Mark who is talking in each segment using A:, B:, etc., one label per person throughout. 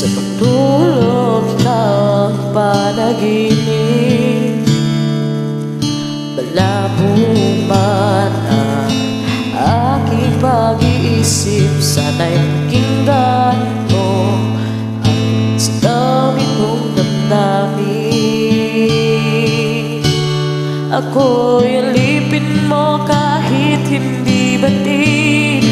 A: Sa pagtulog ikaw ang panaginip, malabo man ang aking pag-iisip. Sana'y pakinggan mo ang sinapit mong damdamin. Ako'y alipin mo kahit hindi batid.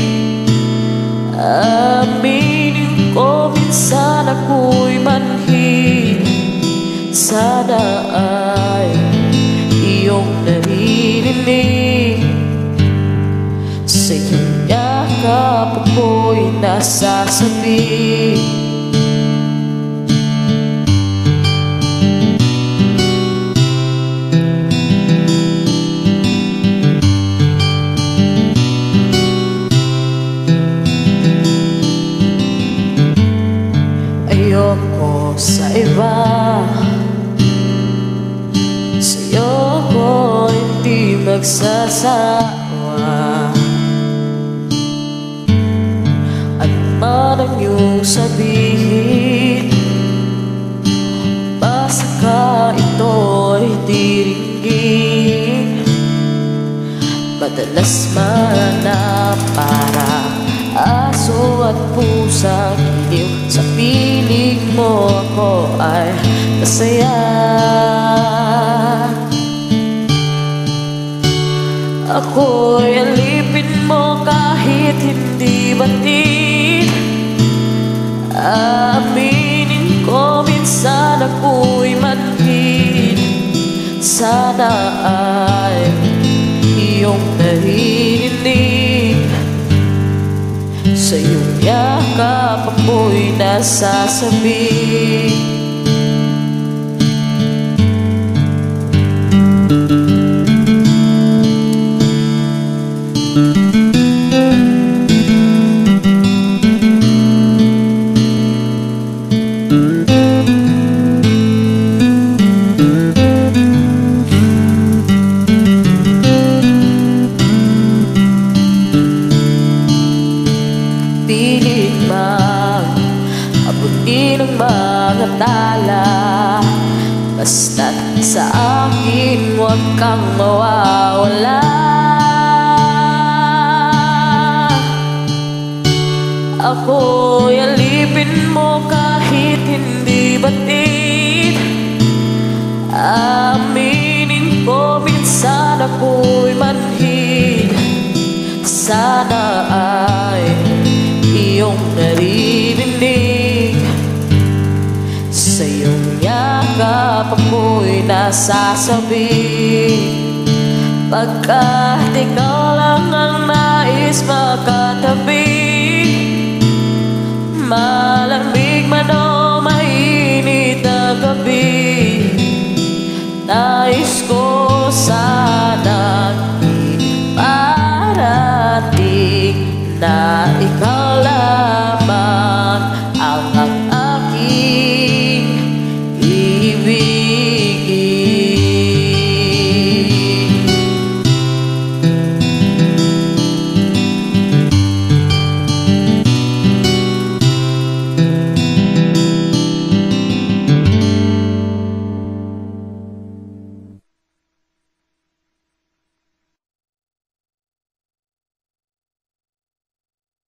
A: Aminin ko minsan ako'y manhid. Sana ay iyong naririnig. Sa iyong yakap ako'y nasasabi. Ayoko sa iba, sa'yo ko hindi magsasawa. At man ang iyong sabihin, basta ka ito'y diringgin. Madalas man na para aso at pusa giliw, sa piling mo ako ay masaya. Ako'y alipin mo kahit hindi batid. Aminin ko minsan ako'y manhid. Sana ay iyong naririnig. Sa iyong yakap ako'y nasasabi. Pilit mang abutin ang mga tala, basta't sa akin huwag kang mawawala. Ako'y alipin mo kahit hindi batid. Aminin ko minsan ako'y manhid. Sana ay iyong naririnig. Sa iyong yakap ako'y nasasabi. Pagkat ikaw lang ang nais makatabi, malamig man